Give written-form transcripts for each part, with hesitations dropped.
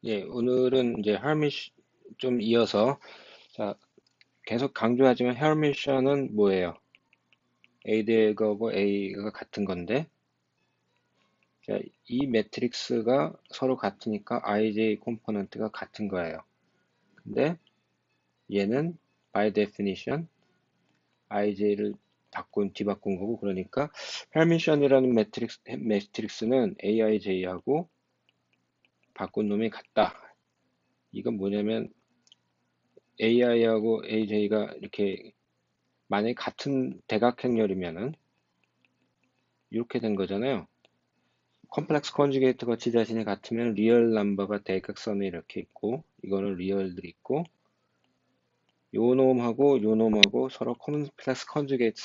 예, 오늘은 이제 헤르미션 좀 이어서 자, 계속 강조하지만 헤르미션은 뭐예요? A 대거고 A가 같은 건데 자, 이 매트릭스가 서로 같으니까 IJ 컴포넌트가 같은 거예요. 근데 얘는 by definition IJ를 뒤바꾼 거고 그러니까 헤르미션이라는 매트릭스는 AIJ하고 바꾼 놈이 같다. 이건 뭐냐면 AI하고 AJ가 이렇게 만약에 같은 대각행렬이면은 이렇게 된 거잖아요. 컴플렉스 컨주게이트가 지 자신이 같으면 리얼 넘버가 대각선에 이렇게 있고 이거는 리얼들이 있고 요 놈하고 요 놈하고 서로 컴플렉스 컨주게이트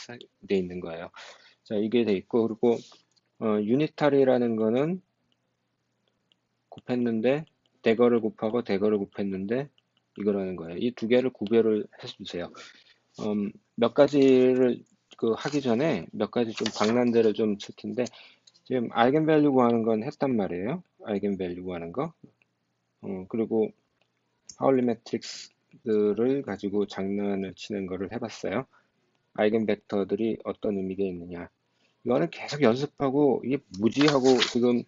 돼 있는 거예요. 자, 이게 돼 있고 그리고 유니타리라는 거는 곱했는데 대거를 곱하고 대거를 곱했는데 이거라는 거예요. 이 두 개를 구별을 해주세요. 몇 가지를 하기 전에 몇 가지 좀 방난제를 좀 칠 텐데 지금 아이겐밸류 구하는 건 했단 말이에요. 아이겐밸류 구하는 거. 그리고 파울리 매트릭스를 가지고 장난을 치는 거를 해봤어요. 아이겐 벡터들이 어떤 의미가 있느냐. 이거는 계속 연습하고 이게 무지하고 지금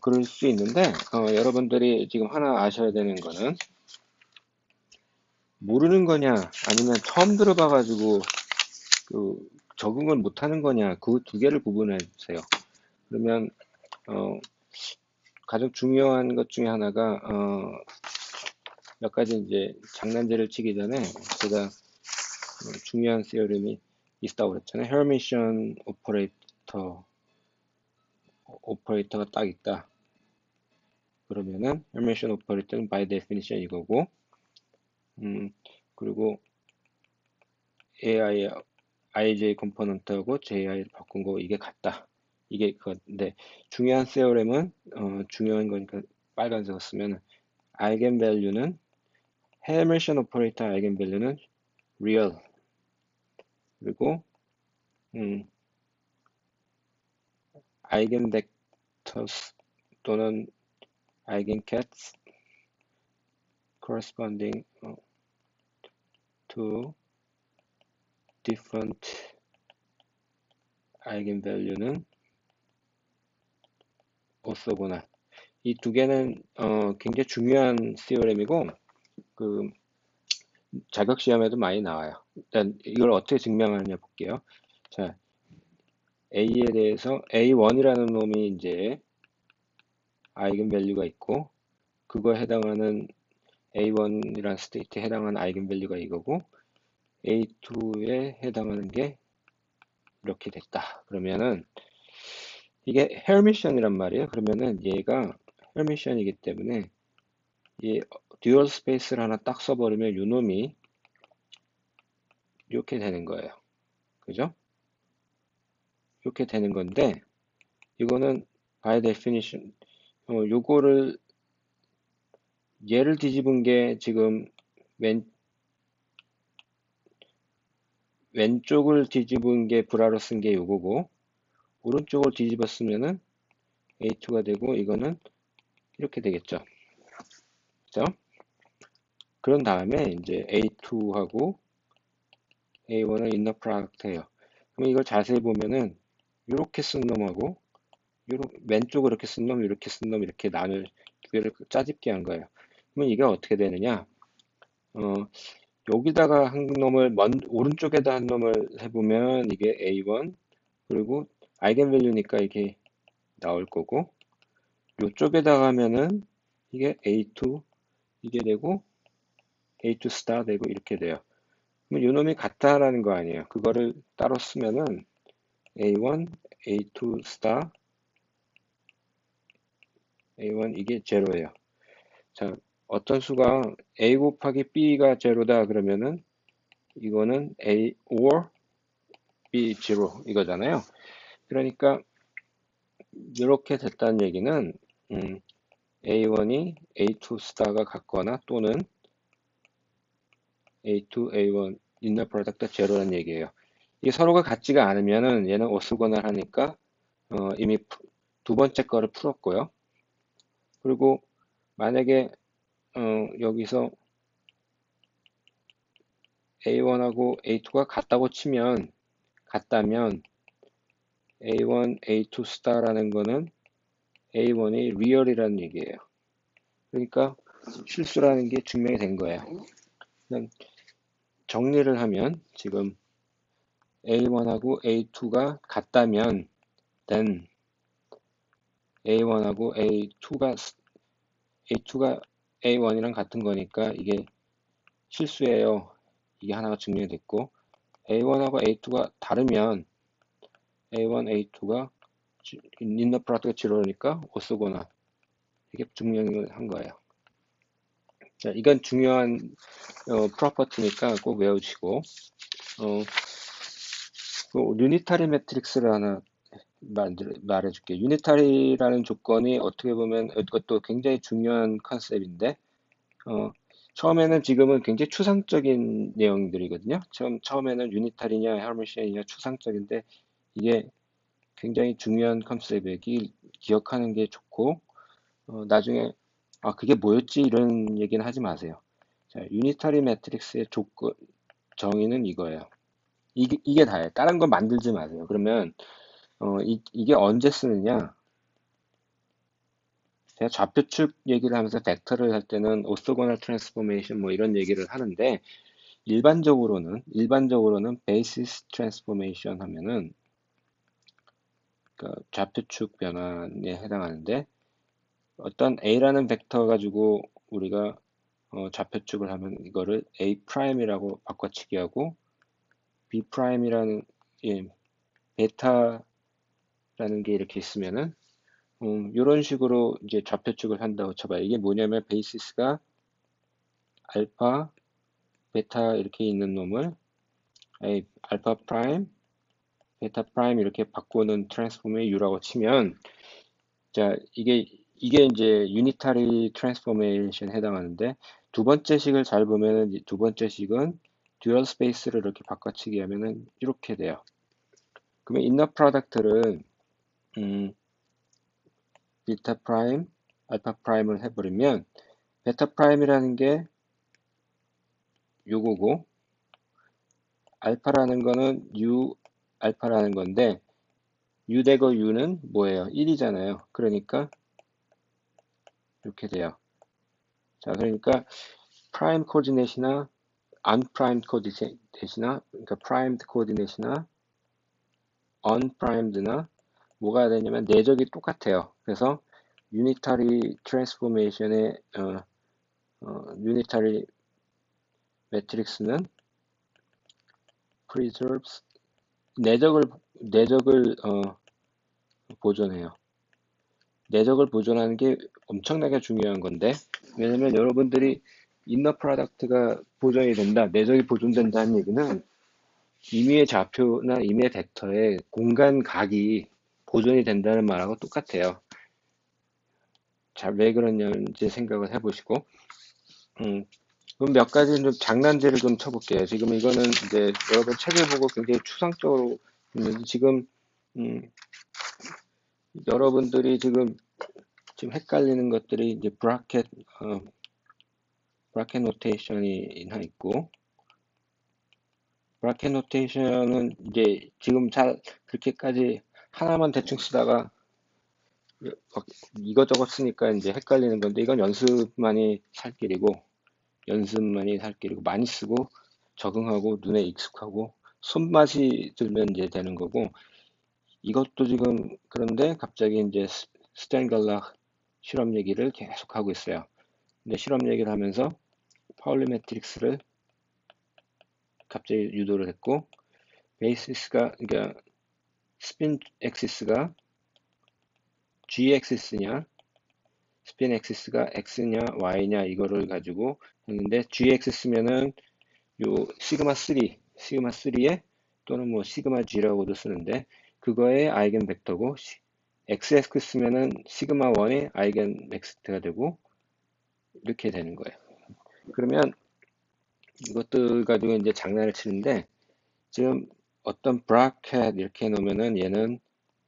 그럴 수 있는데 여러분들이 지금 하나 아셔야 되는 거는 모르는 거냐 아니면 처음 들어봐가지고 적응을 못하는 거냐 그 두 개를 구분해 주세요. 그러면 어, 가장 중요한 것 중에 하나가 몇 가지 이제 장난질을 치기 전에 제가 중요한 시어림이 있다고 그랬잖아요. 헤르미션 오퍼레이터가 딱 있다. 그러면은 헤르미션 오퍼레이터는 by definition 이거고, 그리고 AI, IJ 컴포넌트하고 JI를 바꾼 거 이게 같다. 이게 그건데 중요한 세어렘은 중요한 거니까 빨간색을 쓰면 아이겐밸류는 헤르미션 오퍼레이터 아이겐밸류는 real 그리고 음, eigenvectors 또는 eigencats corresponding to different eigenvalue는 orthogonal. 이 두 개는 굉장히 중요한 시어렘이고 그 자격 시험에도 많이 나와요. 일단 이걸 어떻게 증명하느냐 볼게요. 자, A에 대해서 A1이라는 놈이 이제 아이겐밸류가 있고 그거에 해당하는 A1이라는 스테이트에 해당하는 아이겐밸류가 이거고 A2에 해당하는 게 이렇게 됐다. 그러면은 이게 헤르미션이란 말이에요. 그러면은 얘가 헤르미션이기 때문에 이 듀얼 스페이스를 하나 딱 써버리면 요놈이 이렇게 되는 거예요. 그죠? 이렇게 되는 건데 이거는 by definition 요거를 얘를 뒤집은 게 지금 왼쪽을 뒤집은 게 불화로 쓴 게 요거고 오른쪽을 뒤집었으면은 A2가 되고 이거는 이렇게 되겠죠. 그죠? 그런 다음에 이제 A2하고 A1을 인너 프로덕트 해요. 그럼 이걸 자세히 보면은 이렇게 쓴 놈하고 왼쪽으로 이렇게 쓴 놈, 이렇게 쓴 놈 이렇게 나눌 두 개를 짜집게 한 거예요. 그러면 이게 어떻게 되느냐? 어, 여기다가 한 놈을 오른쪽에다 한 놈을 해보면 이게 A1 그리고 아이겐밸류니까 이게 나올 거고 이쪽에다가 하면은 이게 A2 이게 되고 A2 스타 되고 이렇게 돼요. 그럼 요 놈이 같다라는 거 아니에요. 그거를 따로 쓰면은 A1, A2 스타, A1 이게 제로예요. 자, 어떤 수가 A 곱하기 B가 제로다 그러면은 이거는 A or B 제로 이거잖아요. 그러니까 이렇게 됐다는 얘기는 A1이 A2 스타가 같거나 또는 A2, A1 인너 프로덕트 제로라는 얘기예요. 이게 서로가 같지가 않으면은 얘는 오스거나 하니까 이미 두 번째 거를 풀었고요. 그리고 만약에 여기서 A1하고 A2가 같다면 A1, A2 스타라는 거는 A1이 리얼이라는 얘기예요. 그러니까 실수라는 게 증명이 된 거예요. 그냥 정리를 하면 지금 A1하고 A2가 같다면 then A1하고 A2가 A1이랑 같은 거니까 이게 실수예요. 이게 하나가 증명이 됐고 A1하고 A2가 다르면 A1, A2가 인너 프로덕트가 제로니까 오쏘거나 이게 증명을 한 거예요. 자, 이건 중요한 프로퍼티니까 꼭 외우시고 유니타리 매트릭스를 하나 말해줄게. 유니타리라는 조건이 어떻게 보면 이것도 굉장히 중요한 컨셉인데 처음에는 지금은 굉장히 추상적인 내용들이거든요. 처음에는 유니타리냐 헤르미시안이냐 추상적인데 이게 굉장히 중요한 컨셉이에요. 기억하는 게 좋고 나중에 그게 뭐였지 이런 얘기는 하지 마세요. 자, 유니타리 매트릭스의 조건 정의는 이거예요. 이게 다예요. 다른 거 만들지 마세요. 그러면 이게 언제 쓰느냐? 제가 좌표축 얘기를 하면서 벡터를 할 때는 오소고널 트랜스포메이션 뭐 이런 얘기를 하는데 일반적으로는 베이시스 트랜스포메이션 하면은 그 좌표축 변환에 해당하는데 어떤 A라는 벡터 가지고 우리가 좌표축을 하면 이거를 A 프라임이라고 바꿔치기 하고 B 프라임이라는 베타라는 게 이렇게 있으면은 이런 식으로 이제 좌표축을 한다고 쳐봐요. 이게 뭐냐면 베이시스가 알파, 베타 이렇게 있는 놈을 알파 프라임, 베타 프라임 이렇게 바꾸는 트랜스폼의 U라고 치면 자 이게 이제 유니타리 트랜스포메이션에 해당하는데 두 번째 식을 잘 보면은 두 번째 식은 듀얼 스페이스를 이렇게 바꿔치기 하면은 이렇게 돼요. 그러면 인너 프로덕트를 베타 프라임, 알파 프라임을 해버리면 베타 프라임이라는 게 요거고 알파라는 거는 U 알파라는 건데 U 대거 U는 뭐예요? 1이잖아요. 그러니까 이렇게 돼요. 자, 그러니까 프라임 코디네이트나 unprimed 코디네이트나 그러니까 primed 코디네이트나 unprimed나 뭐가 되냐면 내적이 똑같아요. 그래서 유니타리 트랜스포메이션의 유니타리 매트릭스는 preserves 내적을 보존해요. 내적을 보존하는 게 엄청나게 중요한 건데 왜냐면 여러분들이 인너 프로덕트가 보존이 된다, 내적이 보존된다는 얘기는 임의의 좌표나 임의의 벡터의 공간 각이 보존이 된다는 말하고 똑같아요. 자, 왜 그러냐는지 생각을 해보시고 그럼 몇 가지 좀 장난질을 좀 쳐볼게요. 지금 이거는 이제 여러분 책을 보고 굉장히 추상적으로 있는데 지금 여러분들이 지금 헷갈리는 것들이 이제 브라켓 노테이션이 하나 있고 브라켓 노테이션은 이제 지금 잘 그렇게까지 하나만 대충 쓰다가 이것저것 쓰니까 이제 헷갈리는 건데 이건 연습만이 살 길이고 많이 쓰고 적응하고 눈에 익숙하고 손맛이 들면 이제 되는 거고 이것도 지금 그런데 갑자기 이제 스탠갈락 실험 얘기를 계속 하고 있어요. 근데 실험 얘기를 하면서 파울리 매트릭스를 갑자기 유도를 했고 베이시스가 그러니까 스핀 엑시스가 G 엑시스냐 스핀 엑시스가 X냐 Y냐 이거를 가지고 했는데 G 엑시스면은 요 시그마 3에 또는 뭐 시그마 G라고도 쓰는데 그거의 아이겐 벡터고 XX면은 시그마 1의 아이겐 벡터가 되고 이렇게 되는 거예요. 그러면 이것들 가지고 이제 장난을 치는데 지금 어떤 브라켓 이렇게 해놓으면은 얘는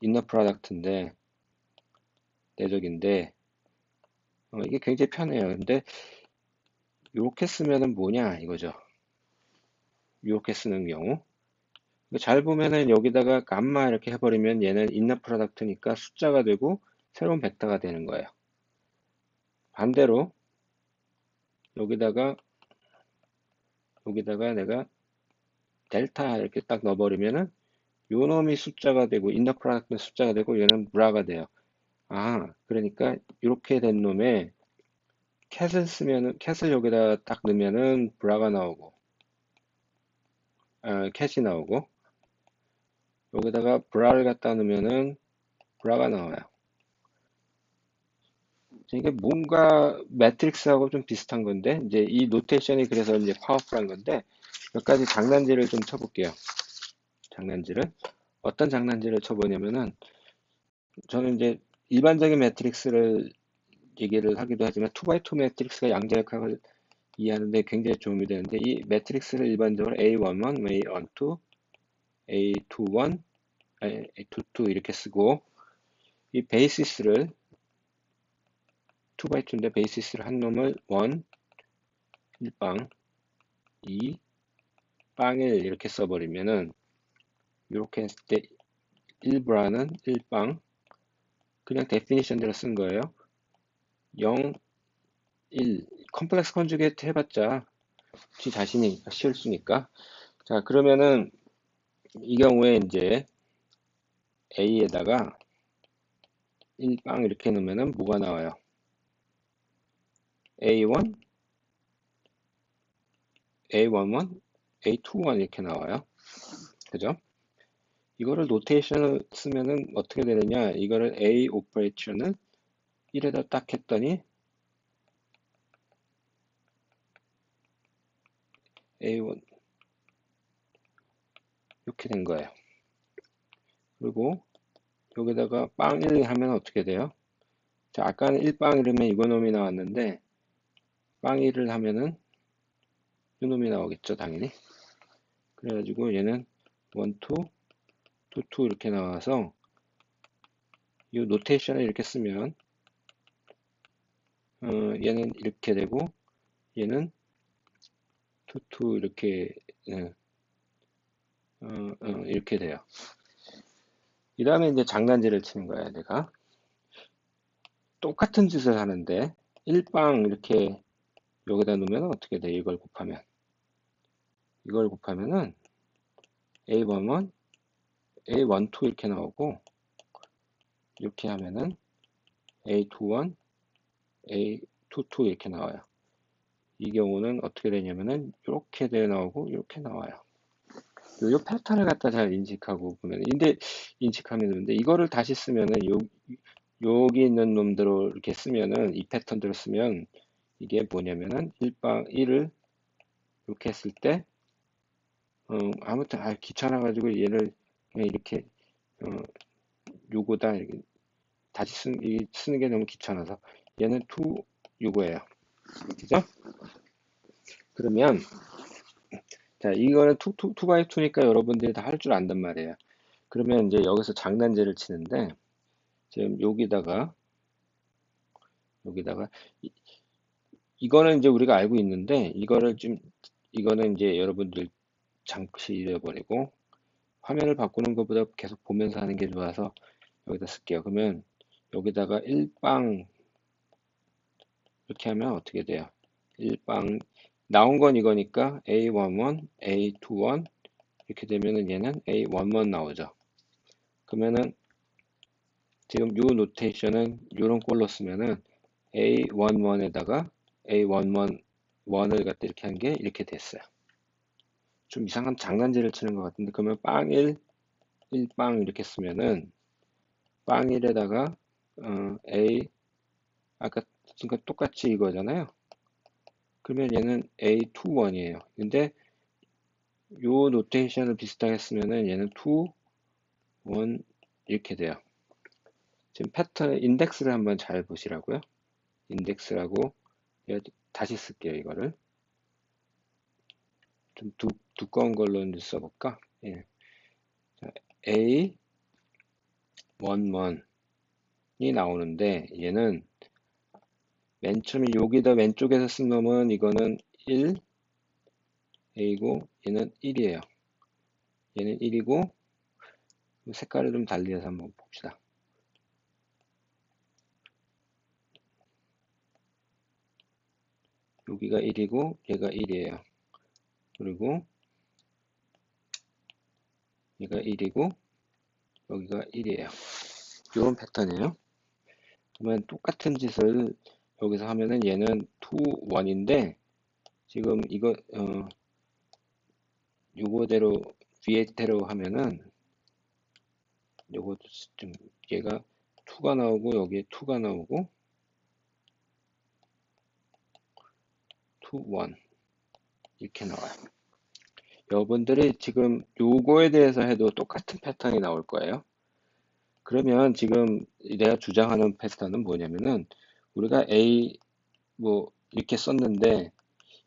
인너 프로덕트인데 내적인데 이게 굉장히 편해요. 근데 이렇게 쓰면은 뭐냐 이거죠. 이렇게 쓰는 경우. 잘 보면은 여기다가 감마 이렇게 해버리면 얘는 인너 프로덕트니까 숫자가 되고 새로운 벡터가 되는 거예요. 반대로 여기다가 내가 델타 이렇게 딱 넣어버리면은 요 놈이 숫자가 되고 인너 프로덕트는 숫자가 되고 얘는 브라가 돼요. 아, 그러니까 이렇게 된 놈에 캣을 쓰면은 캣을 여기다 딱 넣으면은 브라가 나오고 캣이 나오고 여기다가 브라를 갖다 넣으면은 브라가 나와요. 이게 뭔가 매트릭스하고 좀 비슷한 건데 이제 이 노테이션이 그래서 이제 파워풀한 건데 몇 가지 장난질을 좀 쳐볼게요. 장난질을 어떤 장난질을 쳐보냐면은 저는 이제 일반적인 매트릭스를 얘기를 하기도 하지만 2x2 매트릭스가 양자역학을 이해하는데 굉장히 도움이 되는데 이 매트릭스를 일반적으로 A11, A12, A21, A22 이렇게 쓰고 이 베이시스를 2x2인데 베이시스를 한 놈을 1, 1방, 2, 빵 1 이렇게 써버리면은 이렇게 했을 때 1브라는 1빵 그냥 데피니션대로 쓴 거예요. 0, 1 컴플렉스 컨주게이트 해봤자 지 자신이 실수니까 자 그러면은 이 경우에 이제 A에다가 1빵 이렇게 넣으면은 뭐가 나와요? A1, A11, A21 이렇게 나와요. 그죠? 이거를 노테이션을 쓰면은 어떻게 되느냐? 이거를 A 오퍼레이션을 1에다 딱 했더니 A1 이렇게 된 거예요. 그리고 여기다가 빵 1 하면 어떻게 돼요? 자, 아까는 1빵 이러면 이거놈이 나왔는데 빵 1을 하면은 이놈이 나오겠죠, 당연히. 그래가지고 얘는 1, 2, 2, 2 이렇게 나와서 이 노테이션을 이렇게 쓰면 얘는 이렇게 되고 얘는 2, 2 이렇게 이렇게 돼요. 이 다음에 이제 장난질을 치는 거야, 내가. 똑같은 짓을 하는데 1빵 이렇게 여기다 놓으면 어떻게 돼? 이걸 곱하면은 A11, A12 이렇게 나오고 이렇게 하면은 A21, A22 이렇게 나와요. 이 경우는 어떻게 되냐면은 이렇게 돼 나오고 이렇게 나와요. 요 패턴을 갖다 잘 인식하고 보면 인식하면 되는데 이거를 다시 쓰면은 여기 있는 놈대로 이렇게 쓰면은 이 패턴대로 쓰면 이게 뭐냐면은 1을 이렇게 했을 때 아무튼 귀찮아가지고 얘를 그냥 이렇게 어, 요거다 이렇게 다시 쓰는 게 너무 귀찮아서 얘는 요거예요. 그죠? 그러면 자 이거는 2x2니까 여러분들이 다 할 줄 안단 말이에요. 그러면 이제 여기서 장난질을 치는데 지금 여기다가 이거는 이제 우리가 알고 있는데 이거는 이제 여러분들 잠시 잃어버리고 화면을 바꾸는 것보다 계속 보면서 하는 게 좋아서 여기다 쓸게요. 그러면 여기다가 1빵 이렇게 하면 어떻게 돼요? 1빵 나온 건 이거니까 A11, A21 이렇게 되면은 얘는 A11 나오죠. 그러면은 지금 요 노테이션은 요런 꼴로 쓰면은 A11에다가 A11 1을 갖다 이렇게 한 게 이렇게 됐어요. 좀 이상한 장난질을 치는 것 같은데 그러면 빵 1, 1빵 이렇게 쓰면은 빵 1에다가 A 아까 지금 똑같이 이거잖아요. 그러면 얘는 A21이에요. 근데 요 노테이션을 비슷하게 쓰면은 얘는 2, 1 이렇게 돼요. 지금 패턴 인덱스를 한번 잘 보시라고요. 인덱스라고 다시 쓸게요. 이거를 좀 두꺼운 걸로 써볼까? 예. 자, A11이 나오는데 얘는 맨 처음에 여기다 왼쪽에서 쓴 놈은 이거는 1, A고 얘는 1이에요. 얘는 1이고 색깔을 좀 달리해서 한번 봅시다. 여기가 1이고 얘가 1이에요. 그리고 얘가 1이고 여기가 1이에요. 이런 패턴이에요. 그러면 똑같은 짓을 여기서 하면은 얘는 2, 1인데 지금 이거 요거대로 위에대로 하면은 요거 좀 얘가 2가 나오고 여기에 2가 나오고 2, 1 이렇게 나와요. 여러분들이 지금 요거에 대해서 해도 똑같은 패턴이 나올 거예요. 그러면 지금 내가 주장하는 패턴은 뭐냐면은 우리가 A 뭐 이렇게 썼는데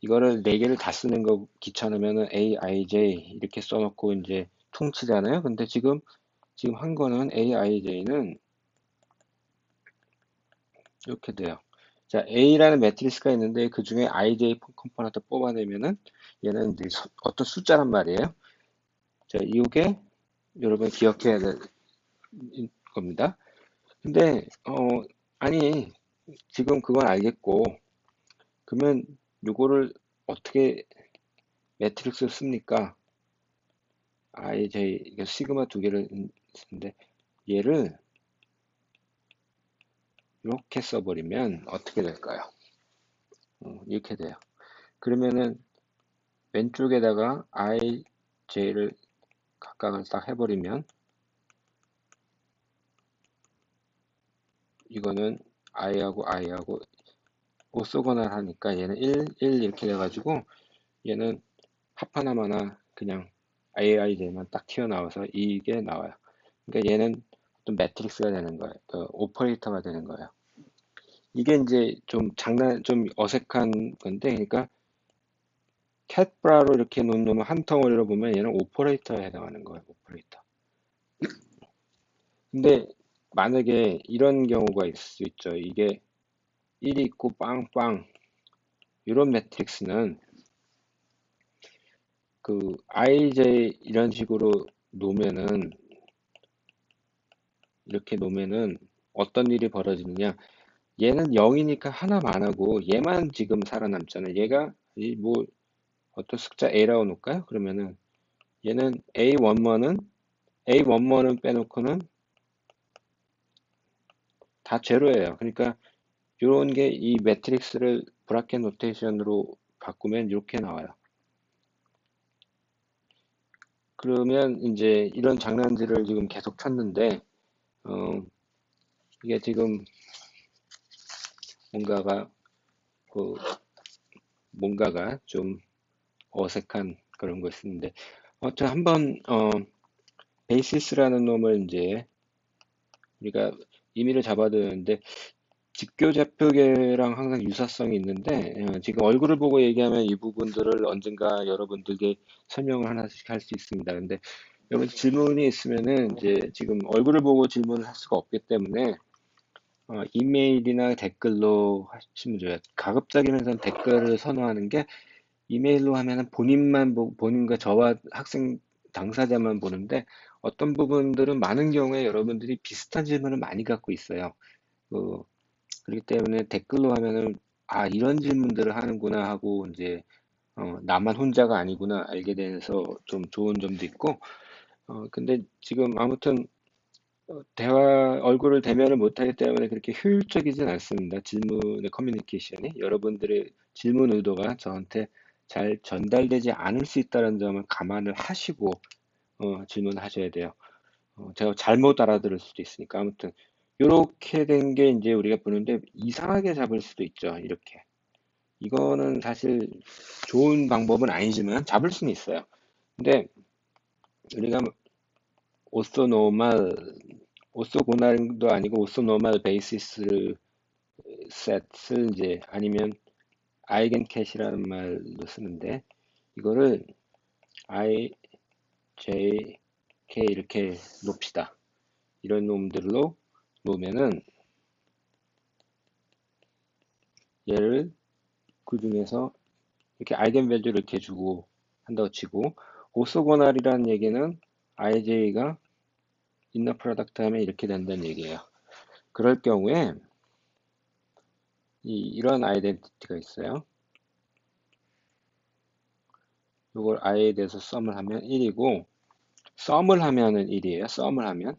이거를 네 개를 다 쓰는 거 귀찮으면은 A, I, J 이렇게 써놓고 이제 퉁치잖아요. 근데 지금 한 거는 A, I, J는 이렇게 돼요. 자, A라는 매트리스가 있는데 그 중에 I, J 컴포넌트 뽑아내면은 얘는 이제 어떤 숫자란 말이에요. 자, 이게 여러분 기억해야 될 겁니다. 근데 아니 지금 그건 알겠고 그러면 요거를 어떻게 매트릭스를 씁니까? I, J 이게 시그마 두 개를 쓰는데 얘를 이렇게 써버리면 어떻게 될까요? 이렇게 돼요. 그러면은 왼쪽에다가 I, J를 각각을 딱 해버리면 이거는 I하고 I하고 오소거나 하니까 얘는 1, 1 이렇게 돼가지고 얘는 합하나마나 그냥 IIJ만 딱 튀어나와서 이게 나와요. 그러니까 얘는 어떤 매트릭스가 되는 거예요. 그 오퍼레이터가 되는 거예요. 이게 이제 좀 어색한 건데, 그러니까 캣브라로 이렇게 놓은 놈을 한 덩어리로 보면 얘는 오퍼레이터에 해당하는 거예요. 오퍼레이터. 근데 만약에 이런 경우가 있을 수 있죠. 이게 1이 있고 빵빵 이런 매트릭스는 그 IJ 이런 식으로 놓으면은 이렇게 놓으면은 어떤 일이 벌어지느냐? 얘는 0이니까 하나만 하고 얘만 지금 살아남잖아요. 얘가 뭐 어떤 숫자 A라고 놓을까요? 그러면은 얘는 A11은 빼놓고는 다 제로예요. 그러니까 이런 게 이 매트릭스를 브라켓 노테이션으로 바꾸면 이렇게 나와요. 그러면 이제 이런 장난질을 지금 계속 쳤는데 어, 이게 지금 뭔가가 그 뭔가가 좀 어색한 그런 거 있는데 저 한번 베이시스라는 놈을 이제 우리가 임의를 잡아야 되는데 직교좌표계랑 항상 유사성이 있는데 지금 얼굴을 보고 얘기하면 이 부분들을 언젠가 여러분들께 설명을 하나씩 할 수 있습니다. 근데 여러분 질문이 있으면은 이제 지금 얼굴을 보고 질문을 할 수가 없기 때문에 이메일이나 댓글로 하시면 좋아요. 가급적이면서 댓글을 선호하는 게 이메일로 하면은 본인과 저와 학생 당사자만 보는데 어떤 부분들은 많은 경우에 여러분들이 비슷한 질문을 많이 갖고 있어요. 그, 그렇기 때문에 댓글로 하면은 아, 이런 질문들을 하는구나 하고 이제 나만 혼자가 아니구나 알게 돼서 좀 좋은 점도 있고 근데 지금 아무튼 대화 얼굴을 대면을 못하기 때문에 그렇게 효율적이진 않습니다. 질문의 커뮤니케이션이 여러분들의 질문 의도가 저한테 잘 전달되지 않을 수 있다는 점을 감안을 하시고 질문하셔야 돼요. 제가 잘못 알아들을 수도 있으니까 아무튼 이렇게 된 게 이제 우리가 보는데 이상하게 잡을 수도 있죠. 이렇게 이거는 사실 좋은 방법은 아니지만 잡을 수는 있어요. 근데 우리가 오소노멀 오소고날도 아니고 오소노멀 베이시스 셋을 이제 아니면 아이겐캣이라는 말로 쓰는데 이거를 I, J, K 이렇게 놓읍시다. 이런 놈들로 놓으면은 얘를 그 중에서 이렇게 아이겐 밸류를 이렇게 주고 한다고 치고, 오소고널이라는 얘기는 ij가 인너 프로덕트 하면 이렇게 된다는 얘기예요. 그럴 경우에 이런 아이덴티티가 있어요. 이걸 i에 대해서 썸을 하면 1이고, 썸을 하면은 1이에요. 썸을 하면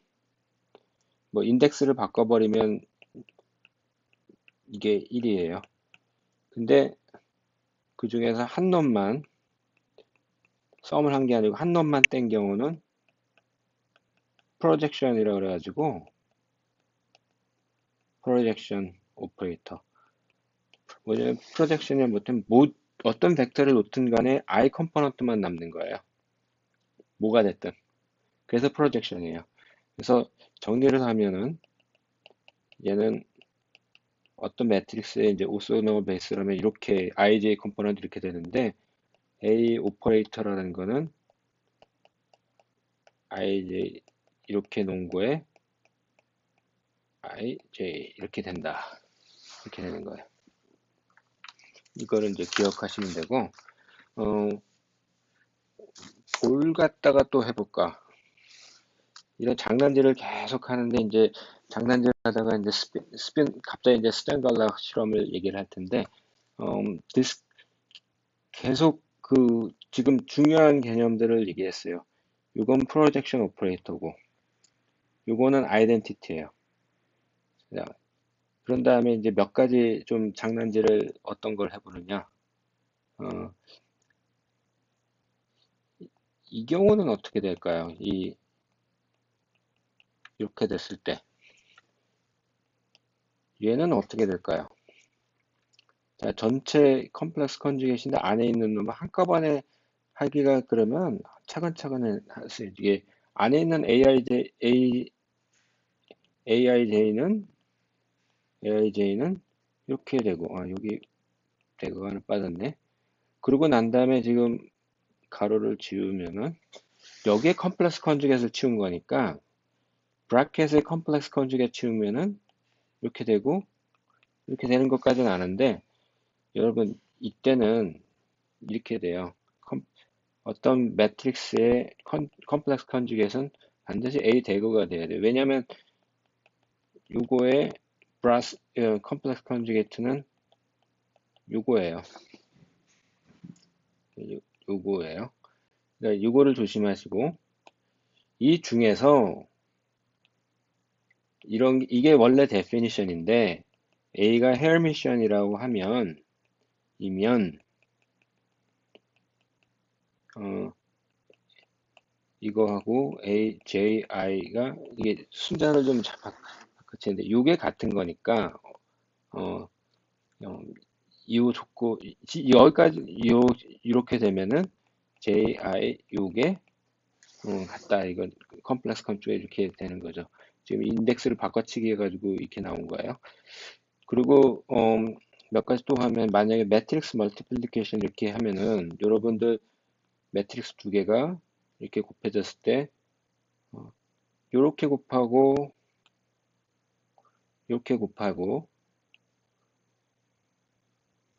뭐 인덱스를 바꿔버리면 이게 1이에요. 근데 그 중에서 한 놈만 썸을 한 게 아니고 한 놈만 뗀 경우는 프로젝션이라고 그래가지고, 프로젝션 오퍼레이터. 뭐냐면 프로젝션이 뭐든 어떤 벡터를 놓든 간에 i 컴포넌트만 남는 거예요. 뭐가 됐든. 그래서 프로젝션이에요. 그래서 정리를 하면은 얘는 어떤 매트릭스에 이제 오소노멀 베이스라면 이렇게 ij 컴포넌트 이렇게 되는데, a 오퍼레이터라는 거는 ij 이렇게 놓은 거에 ij 이렇게 된다. 이렇게 되는 거예요. 이거를 이제 기억하시면 되고, 어, 뭘 갖다가 또 해볼까? 이런 장난질을 계속 하는데, 이제 장난질 하다가 이제 갑자기 이제 스탠달러 실험을 얘기를 할 텐데, 어, 계속 지금 중요한 개념들을 얘기했어요. 이건 프로젝션 오퍼레이터고, 요거는 아이덴티티예요. 그런 다음에 이제 몇 가지 좀 장난질을 어떤 걸 해보느냐. 어, 이 경우는 어떻게 될까요? 이렇게 됐을 때. 얘는 어떻게 될까요? 자, 전체 컴플렉스 컨주게이션인데 안에 있는 놈을 한꺼번에 하기가 그러면 차근차근 할수 이게 안에 있는 AIJ는 이렇게 되고, 여기 대가 하나 빠졌네. 그러고 난 다음에 지금 가로를 지우면은 여기에 컴플렉스 컨주게이트를 치운 거니까 브라켓에 컴플렉스 컨주게이트 치우면은 이렇게 되고 이렇게 되는 것까지는 아는데, 여러분 이때는 이렇게 돼요. 어떤 매트릭스의 컴플렉스 컨주게이트는 반드시 A 대거가 돼야 돼요. 왜냐하면 요거의 컴플렉스 컨주게이트는 요거예요. 요거예요. 그러니까 요거를 조심하시고, 이 중에서 이게 원래 데피니션인데 A가 헤르미션이라고 하면 이면 어, 이거하고 A, J, I가 이게 순자를 좀 바꾸치는데 이게 같은 거니까 어, 어, 이 조건 여기까지 이렇게 되면은 J, I 요게 같다. 이건 컴플렉스 컨트롤 이렇게 되는 거죠. 지금 인덱스를 바꿔치기 해가지고 이렇게 나온 거예요. 그리고 몇 가지 또 하면, 만약에 매트릭스 멀티플리케이션 이렇게 하면은 여러분들 매트릭스 두 개가 이렇게 곱해졌을 때 이렇게 곱하고 이렇게 곱하고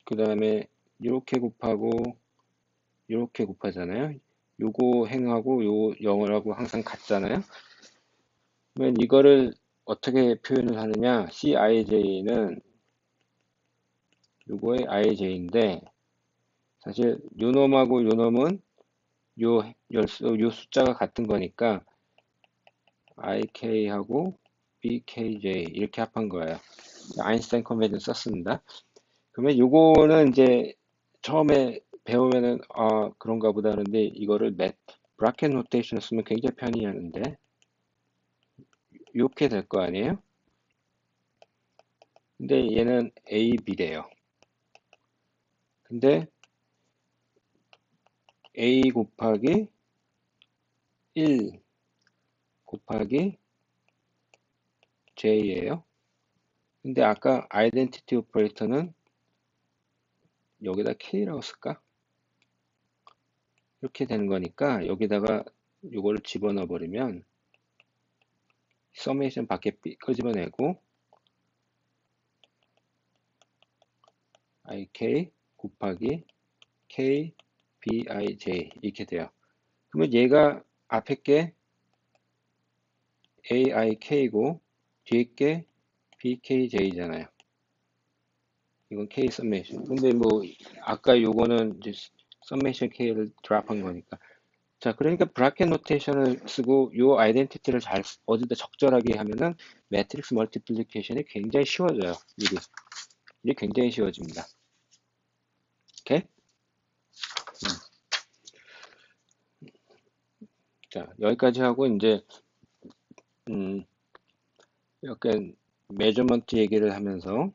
그 다음에 이렇게 곱하고 이렇게 곱하잖아요. 요거 행하고 요 영어라고 항상 같잖아요. 그러면 이거를 어떻게 표현을 하느냐?Cij는 요거의 ij인데, 사실 요 놈하고 요 놈은 요 숫자가 같은 거니까 ik하고 bkj 이렇게 합한 거예요. 아인슈타인 컨벤션 썼습니다. 그러면 요거는 이제 처음에 배우면은 그런가 보다 하는데, 이거를 브라켓 노테이션을 쓰면 굉장히 편리하는데 이렇게 될 거 아니에요? 근데 얘는 A, B래요. 근데 A 곱하기 1 곱하기 J예요. 근데 아까 아이덴티티 오퍼레이터는 여기다 K라고 쓸까? 이렇게 되는 거니까 여기다가 이거를 집어넣어 버리면 서메이션 밖에 끄집어내고 ik 곱하기 k bij 이렇게 돼요. 그러면 얘가 앞에 게 aik고 뒤에 게 bkj잖아요. 이건 k 서메이션. 근데 뭐 아까 요거는 이제 서메이션 k를 드랍한 거니까. 자, 그러니까 브라켓 노테이션을 쓰고 요 아이덴티티를 잘 어디다 적절하게 하면은 매트릭스 멀티플리케이션이 굉장히 쉬워져요. 일이 굉장히 쉬워집니다. 오케이? 자, 여기까지 하고 이제 약간 메저먼트 얘기를 하면서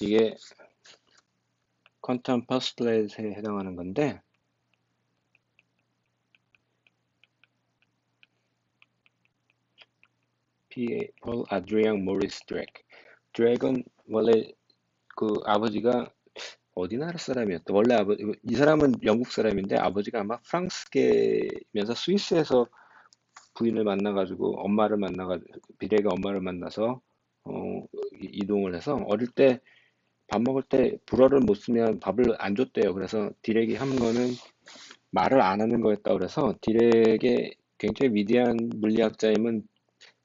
이게 퀀텀 포스트렛에 해당하는 건데 폴 아드리앙 모리스 드랙은 원래 그 아버지가 어디 나라 사람이었다. 원래 이 사람은 영국 사람인데 아버지가 아마 프랑스계면서 스위스에서 부인을 만나가지고 비레가 엄마를 만나서 이동을 해서 어릴 때 밥 먹을 때 불어를 못 쓰면 밥을 안 줬대요. 그래서 디렉이 한 거는 말을 안 하는 거였다. 그래서 디렉의 굉장히 위대한 물리학자임은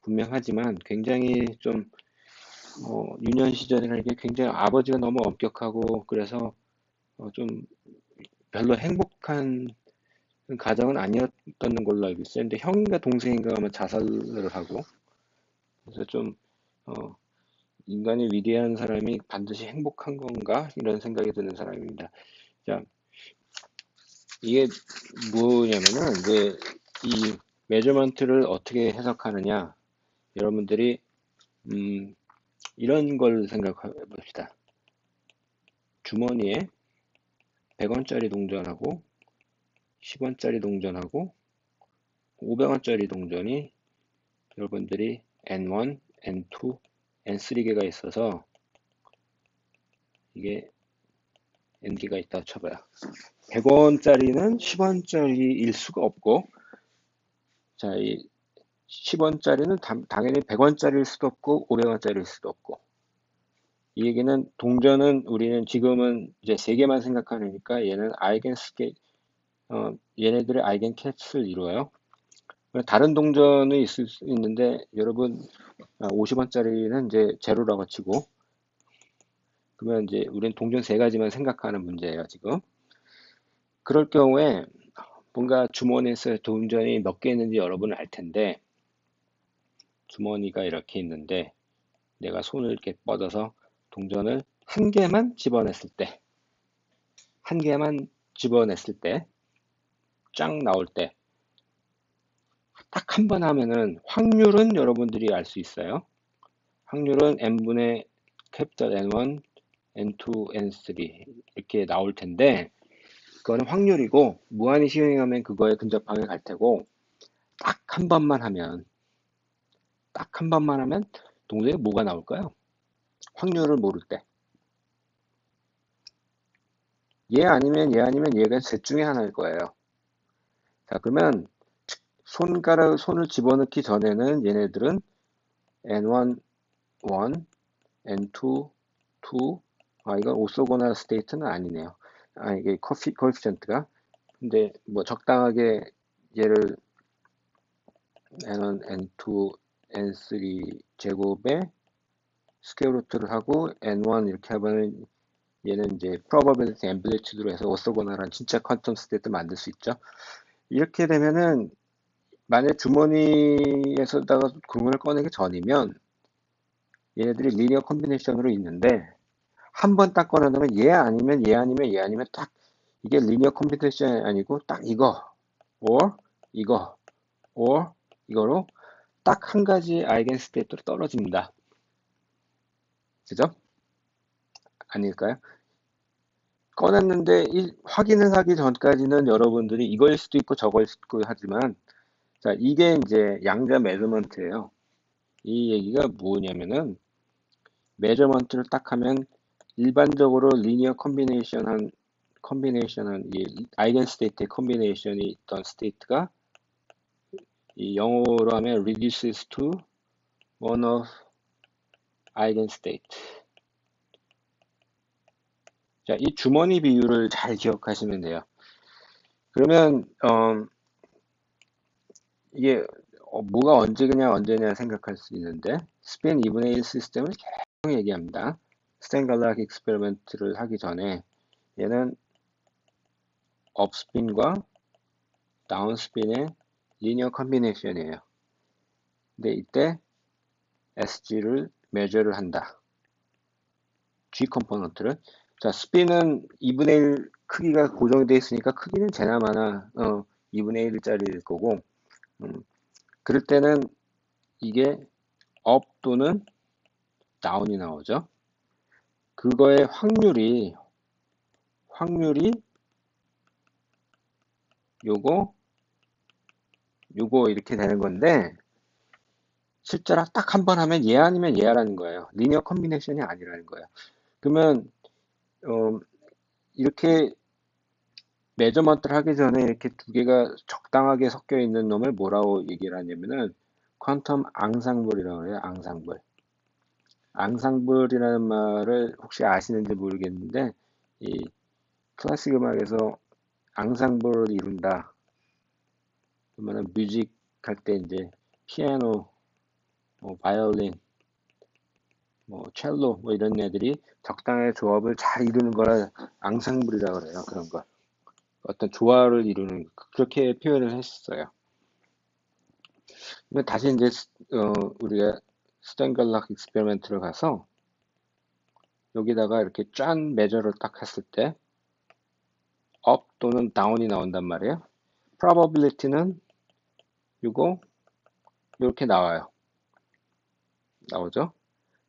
분명하지만 굉장히 좀 유년 시절에 이게 굉장히 아버지가 너무 엄격하고 그래서 좀 별로 행복한 가정은 아니었던 걸로 알고 있어요. 근데 형인가 동생인가 아마 자살을 하고 그래서 좀 어, 인간의 위대한 사람이 반드시 행복한 건가 이런 생각이 드는 사람입니다. 자, 이게 뭐냐면은 이제 이 메저먼트를 어떻게 해석하느냐 여러분들이 이런 걸 생각해 봅시다. 주머니에 100원짜리 동전하고 10원짜리 동전하고 500원짜리 동전이 여러분들이 N1, N2, N3개가 있어서 이게 N개가 있다고 쳐봐요. 100원짜리는 10원짜리일 수가 없고 자, 이 10원짜리는 당연히 100원짜리일 수도 없고 500원짜리일 수도 없고 이 얘기는 동전은 우리는 지금은 이제 3개만 생각하니까 얘는 얘네들의 아이겐 캡슐을 이루어요. 다른 동전이 있을 수 있는데 여러분 50원짜리는 이제 제로라고 치고 그러면 이제 우리는 동전 3가지만 생각하는 문제예요, 지금. 그럴 경우에 뭔가 주머니에서 동전이 몇 개 있는지 여러분은 알 텐데 주머니가 이렇게 있는데 내가 손을 이렇게 뻗어서 동전을 한 개만 집어냈을 때, 한 개만 집어냈을 때, 쫙 나올 때, 딱 한 번 하면은 확률은 여러분들이 알 수 있어요. 확률은 n분의 캐피탈 N1, N2, N3 이렇게 나올 텐데 그거는 확률이고 무한히 시행하면 그거에 근접하게 갈 테고 딱 한 번만 하면 동전에 뭐가 나올까요? 확률을 모를 때. 얘 아니면 얘가 셋 중에 하나일 거예요. 자, 그러면 손을 집어넣기 전에는 얘네들은 N1, 1, N2, 2, 이건 오소고날 스테이트는 아니네요. 이게 코에피션트가. 근데 뭐 적당하게 얘를 N1, N2, N3 제곱에 스퀘어 루트를 하고 N1 이렇게 하면 얘는 이제 probability amplitude로 해서 오소고날한 진짜 퀀텀 스테이트 만들 수 있죠. 이렇게 되면은 만약 주머니에서다가 금을 꺼내기 전이면 얘네들이 리니어 콤비네이션으로 있는데 한 번 딱 꺼내놓으면 얘 아니면 딱 이게 리니어 콤비네이션이 아니고 딱 이거 or 이거 or 이거로 딱 한 가지 아이겐 스테이트로 떨어집니다. 그죠? 아닐까요? 꺼냈는데 확인을 하기 전까지는 여러분들이 이거일 수도 있고 저거일 수도 있고 하지만 자 이게 이제 양자 메저먼트예요. 이 얘기가 뭐냐면은 메저먼트를 딱 하면 일반적으로 리니어 컴비네이션한 이 아이겐 스테이트의 컴비네이션이 있던 스테이트가 이 영어로 하면 reduces to one of 아이겐스테이트. 자, 이 주머니 비율을 잘 기억하시면 돼요. 그러면 이게 뭐가 언제냐 생각할 수 있는데 스핀 2분의 1 시스템을 계속 얘기합니다. 스탠갈락 익스페리먼트를 하기 전에 얘는 업스핀과 다운스핀의 리니어 컨비네이션이에요. 근데 이때 SG를 measure를 한다. G 컴포넌트를. 자, 스핀은 2분의 1 크기가 고정되어 있으니까 크기는 제나마나 2분의 1짜리일 거고 그럴 때는 이게 업 또는 다운이 나오죠. 그거의 확률이 요거 이렇게 되는 건데 실제로 딱 한 번 하면 얘 아니면 얘라는 거예요. 리니어 컨비네이션이 아니라는 거예요. 그러면 이렇게 메저먼트를 하기 전에 이렇게 두 개가 적당하게 섞여 있는 놈을 뭐라고 얘기를 하냐면은 퀀텀 앙상블이라고 해요. 앙상블. 앙상블이라는 말을 혹시 아시는지 모르겠는데 이 클래식 음악에서 앙상블을 이룬다. 그러면은 뮤직 할 때 이제 피아노, 뭐 바이올린, 뭐 첼로 뭐 이런 애들이 적당한 조합을 잘 이루는 거라 앙상블이라고 그래요. 그런 거. 어떤 조화를 이루는 그렇게 표현을 했어요. 근데 다시 이제 우리가 스탠갈락 익스페리먼트를 가서 여기다가 이렇게 짠 메저를 딱 했을 때 업 또는 다운이 나온단 말이에요. probability는 이거 이렇게 나오죠.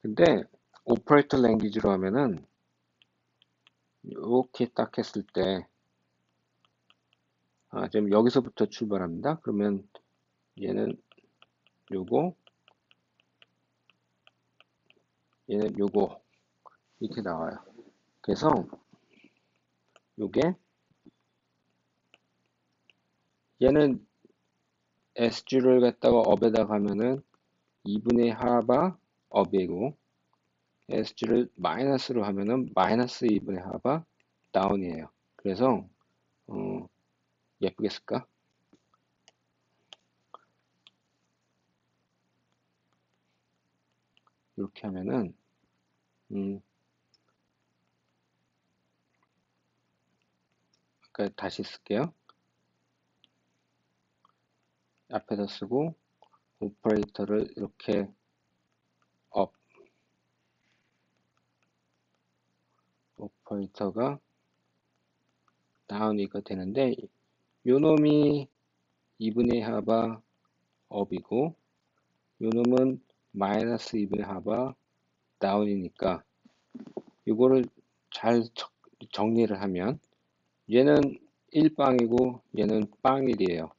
근데 오퍼레이터 랭귀지로 하면은 이렇게 딱 했을 때 지금 여기서부터 출발합니다. 그러면 얘는 요거 얘는 요거 이렇게 나와요. 그래서 요게 얘는 SG를 갖다가 업에다 가면은 2분의 하바 업이고 SG를 마이너스로 하면은 마이너스 2분의 하바 다운이에요. 그래서 예쁘게 쓸까? 이렇게 하면은 다시 쓸게요. 앞에다 쓰고 오퍼레이터를 이렇게 업 오퍼레이터가 다운이가 되는데 요 놈이 2분의 하바 업이고 요 놈은 마이너스 2분의 하바 다운이니까 이거를 잘 정리를 하면 얘는 1빵이고 얘는 빵 1이에요.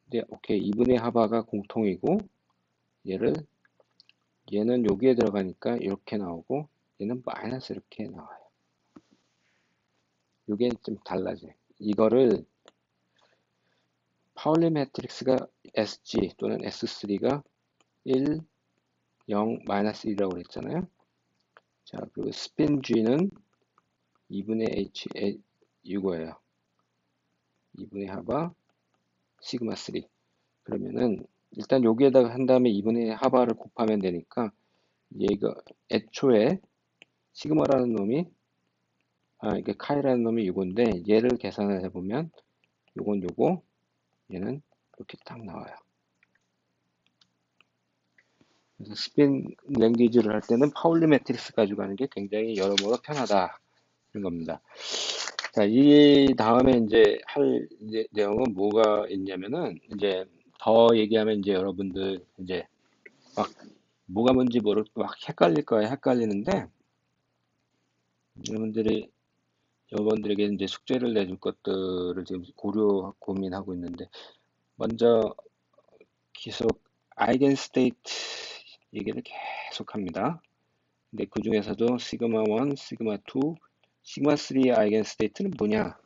근데 오케이 2분의 하바가 공통이고 얘는 여기에 들어가니까 이렇게 나오고 얘는 마이너스 이렇게 나와요. 이게 좀 달라져요. 이거를 파울리 매트릭스가 SG 또는 S3가 1, 0, 마이너스 1이라고 그랬잖아요. 자, 그리고 스핀 G는 2분의 H, 이거예요. 2분의 하바 시그마 3. 그러면은 일단 여기에다가 한 다음에 2분의 하바를 곱하면 되니까 얘가 애초에 시그마라는 놈이 이게 카이라는 놈이 이건데 얘를 계산을 해보면 요건 요거 얘는 이렇게 딱 나와요. 그래서 스핀 랭귀지를 할 때는 파울리 매트릭스 가지고 하는 게 굉장히 여러모로 편하다 이런 겁니다. 자, 이 다음에 이제 할 내용은 뭐가 있냐면은 이제 더 얘기하면 이제 여러분들 이제 막 뭐가 뭔지 모르고 막 헷갈릴 거예요. 헷갈리는데 여러분들에게 이제 숙제를 내줄 것들을 지금 고민하고 있는데 먼저 계속 아이겐스테이트 얘기를 계속 합니다. 근데 그 중에서도 시그마 1, 시그마 2, 시그마 3의 아이겐스테이트는 뭐냐?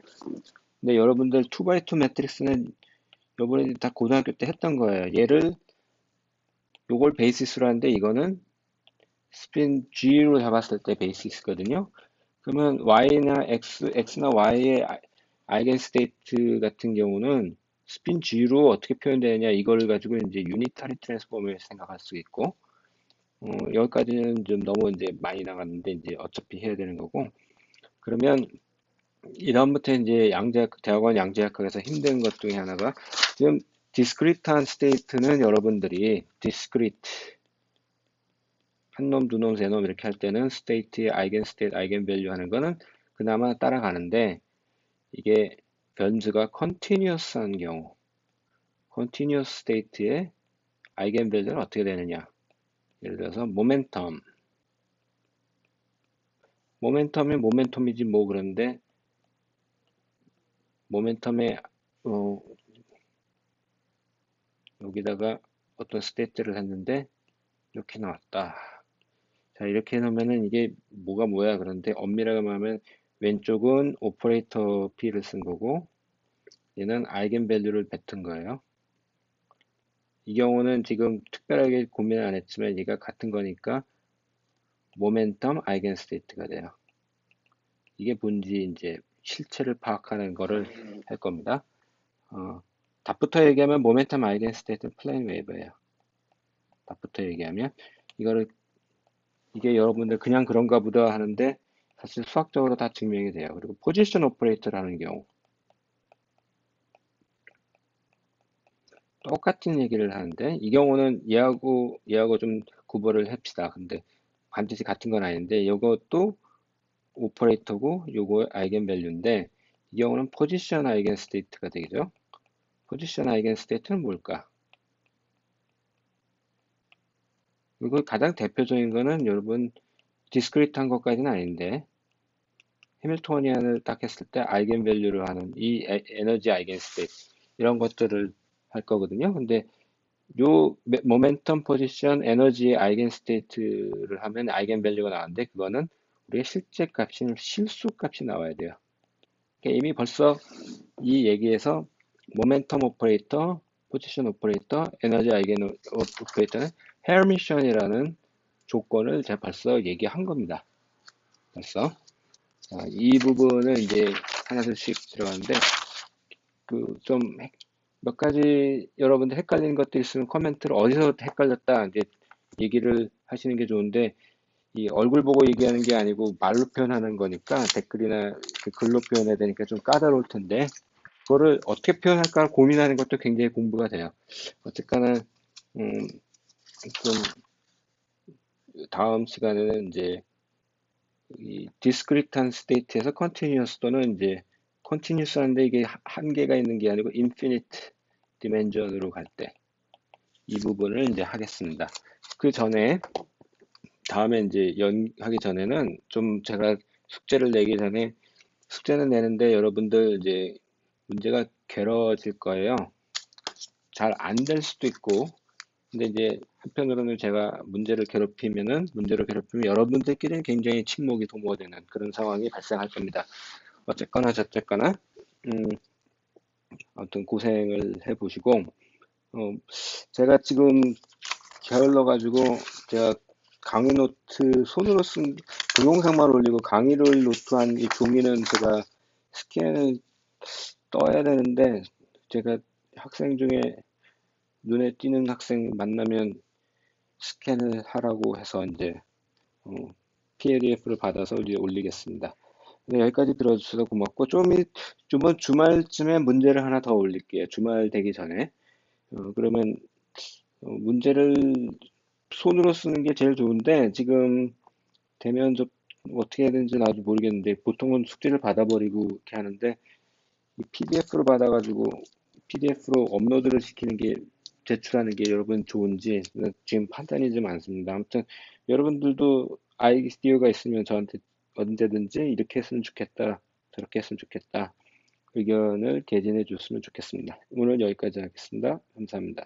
근데 여러분들 2x2 매트릭스는 요번에 다 고등학교 때 했던 거예요. 요걸 베이시스로 하는데 이거는 스핀 G로 잡았을 때 베이시스거든요. 그러면 X나 Y의 아이겐 스테이트 같은 경우는 스핀 G로 어떻게 표현되느냐 이걸 가지고 이제 유니타리 트랜스폼을 생각할 수 있고 여기까지는 좀 너무 이제 많이 나갔는데 이제 어차피 해야 되는 거고 그러면 이다음부터 이제 대학원 양자역학에서 힘든 것 중에 하나가 지금 디스크리트한 스테이트는 여러분들이 디스크리트 한 놈, 두 놈, 세 놈 이렇게 할 때는 스테이트의 아이겐 스테이트, 아이겐 밸류 하는 거는 그나마 따라가는데 이게 변수가 컨티뉴어스한 경우 컨티뉴어스 스테이트의 아이겐 밸류는 어떻게 되느냐 예를 들어서 모멘텀이 모멘텀이지 뭐 그런데 모멘텀에 어, 여기다가 어떤 스테이트를 했는데 이렇게 나왔다. 자 이렇게 해놓으면은 이게 뭐가 뭐야 그런데 엄밀하게 말하면 왼쪽은 오퍼레이터 P를 쓴 거고 얘는 아이겐 밸류를 뱉은 거예요. 이 경우는 지금 특별하게 고민을 안 했지만 얘가 같은 거니까 모멘텀 아이겐 스테이트가 돼요. 이게 뭔지 이제 실체를 파악하는 거를 할 겁니다. 답부터 얘기하면 모멘텀 아이겐 스테이트는 플레인 웨이브예요. 답부터 얘기하면 이거를 이게 여러분들 그냥 그런가 보다 하는데 사실 수학적으로 다 증명이 돼요. 그리고 포지션 오퍼레이터라는 경우 똑같은 얘기를 하는데 이 경우는 얘하고 좀 구별을 합시다. 근데 반드시 같은 건 아닌데 이것도 오퍼레이터고 요거 아이겐 밸류인데 이 경우는 포지션 아이겐 스테이트가 되겠죠. 포지션 아이겐 스테이트는 뭘까? 이거 가장 대표적인 거는 여러분 디스크리트한 것까지는 아닌데 해밀토니안을 딱 했을 때 아이겐 밸류를 하는 이 에너지 아이겐 스테이트 이런 것들을 할 거거든요. 근데 요 모멘텀 포지션 에너지 아이겐 스테이트를 하면 아이겐 밸류가 나왔는데 그거는 우리가 실제 값인 실수 값이 나와야 돼요. 그러니까 이미 벌써 이 얘기에서 모멘텀 오퍼레이터, 포지션 오퍼레이터, 에너지 아이겐 오퍼레이터는 헤르미션이라는 조건을 제가 벌써 얘기한 겁니다. 벌써 이 부분은 이제 하나둘씩 들어가는데 그 좀 몇 가지 여러분들 헷갈리는 것도 있으면 코멘트를 어디서 헷갈렸다 이제 얘기를 하시는 게 좋은데 이 얼굴 보고 얘기하는 게 아니고 말로 표현하는 거니까 댓글이나 그 글로 표현해야 되니까 좀 까다로울 텐데 그거를 어떻게 표현할까 고민하는 것도 굉장히 공부가 돼요. 어쨌거나 좀 다음 시간에는 이제 이 디스크리트한 스테이트에서 컨티뉴어스 또는 이제 컨티뉴스한데 이게 한계가 있는 게 아니고 인피니트 디멘전으로 갈 때 이 부분을 이제 하겠습니다. 그 전에 다음에 이제 하기 전에는 좀 제가 숙제를 내기 전에 숙제는 내는데 여러분들 이제 문제가 괴로워질 거예요. 잘 안 될 수도 있고 근데 이제 한편으로는 제가 문제로 괴롭히면 여러분들끼리는 굉장히 친목이 도모되는 그런 상황이 발생할 겁니다. 어쨌거나 저쨌거나 음, 아무튼 고생을 해보시고 제가 지금 게을러 가지고 제가 강의 노트 손으로 쓴 동영상만 올리고 강의를 노트한 이 종이는 제가 스캔을 떠야 되는데 제가 학생 중에 눈에 띄는 학생 만나면 스캔을 하라고 해서 이제 PDF를 받아서 이제 올리겠습니다. 네, 여기까지 들어주셔서 고맙고 이번 주말쯤에 문제를 하나 더 올릴게요. 주말 되기 전에 그러면 문제를 손으로 쓰는 게 제일 좋은데 지금 대면 접 어떻게 해야 되는지 나도 모르겠는데 보통은 숙제를 받아버리고 이렇게 하는데 PDF로 받아가지고 PDF로 업로드를 시키는 게 제출하는 게 여러분 좋은지 지금 판단이 좀 안 습니다. 아무튼 여러분들도 아이디어가 있으면 저한테 언제든지 이렇게 했으면 좋겠다, 저렇게 했으면 좋겠다 의견을 개진해 줬으면 좋겠습니다. 오늘 여기까지 하겠습니다. 감사합니다.